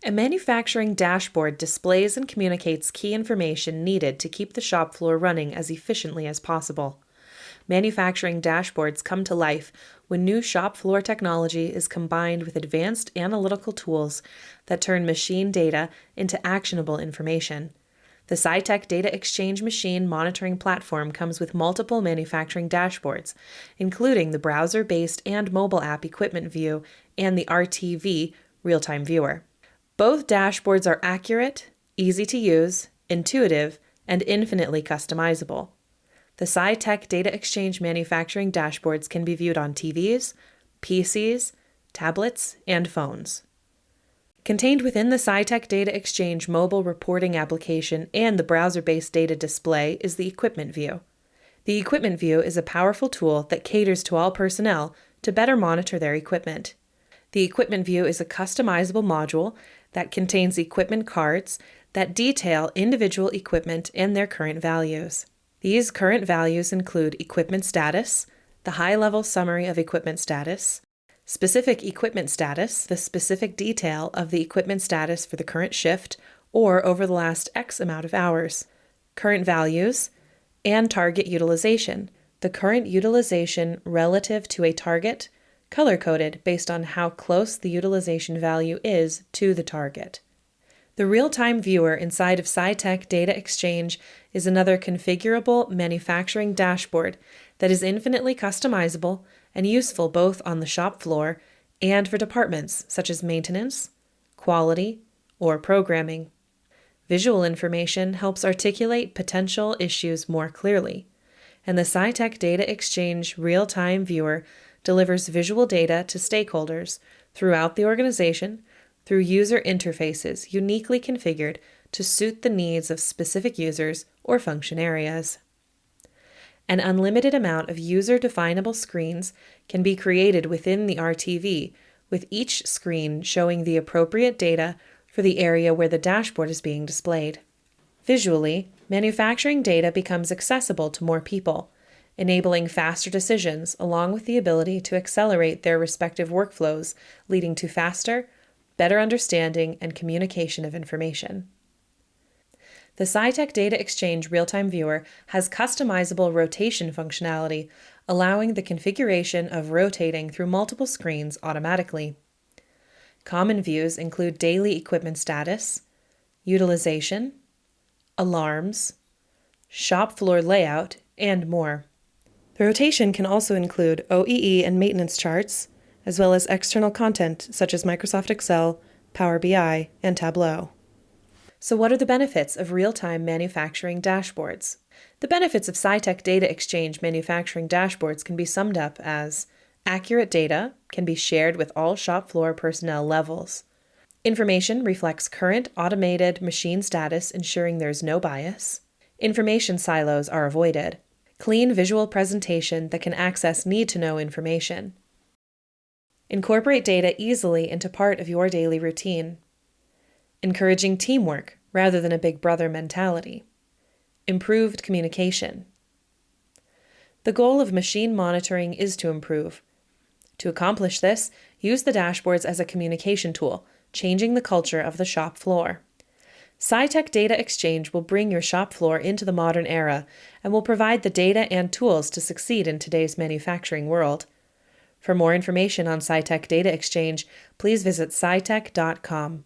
A manufacturing dashboard displays and communicates key information needed to keep the shop floor running as efficiently as possible. Manufacturing dashboards come to life when new shop floor technology is combined with advanced analytical tools that turn machine data into actionable information. The Scytec DataXchange machine monitoring platform comes with multiple manufacturing dashboards, including the browser-based and mobile app equipment view and the RTV real-time viewer. Both dashboards are accurate, easy to use, intuitive, and infinitely customizable. The Scytec DataXchange manufacturing dashboards can be viewed on TVs, PCs, tablets, and phones. Contained within the Scytec DataXchange mobile reporting application and the browser-based data display is the Equipment View. The Equipment View is a powerful tool that caters to all personnel to better monitor their equipment. The Equipment View is a customizable module that contains equipment cards that detail individual equipment and their current values. These current values include equipment status, the high-level summary of equipment status, specific equipment status, the specific detail of the equipment status for the current shift or over the last X amount of hours, current values, and target utilization, the current utilization relative to a target, color-coded based on how close the utilization value is to the target. The real-time viewer inside of Scytec DataXchange is another configurable manufacturing dashboard that is infinitely customizable and useful both on the shop floor and for departments such as maintenance, quality, or programming. Visual information helps articulate potential issues more clearly, and the Scytec DataXchange real-time viewer delivers visual data to stakeholders throughout the organization through user interfaces uniquely configured to suit the needs of specific users or function areas. An unlimited amount of user-definable screens can be created within the RTV, with each screen showing the appropriate data for the area where the dashboard is being displayed. Visually, manufacturing data becomes accessible to more people, enabling faster decisions along with the ability to accelerate their respective workflows, leading to faster, better understanding and communication of information. The Scytec DataXchange real-time viewer has customizable rotation functionality, allowing the configuration of rotating through multiple screens automatically. Common views include daily equipment status, utilization, alarms, shop floor layout, and more. The rotation can also include OEE and maintenance charts, as well as external content such as Microsoft Excel, Power BI, and Tableau. So what are the benefits of real-time manufacturing dashboards? The benefits of Scytec DataXchange manufacturing dashboards can be summed up as accurate data can be shared with all shop floor personnel levels. Information reflects current automated machine status, ensuring there's no bias. Information silos are avoided. Clean visual presentation that can access need-to-know information. Incorporate data easily into part of your daily routine. Encouraging teamwork rather than a big brother mentality. Improved communication. The goal of machine monitoring is to improve. To accomplish this, use the dashboards as a communication tool, changing the culture of the shop floor. Scytec DataXchange will bring your shop floor into the modern era and will provide the data and tools to succeed in today's manufacturing world. For more information on Scytec DataXchange, please visit scytec.com.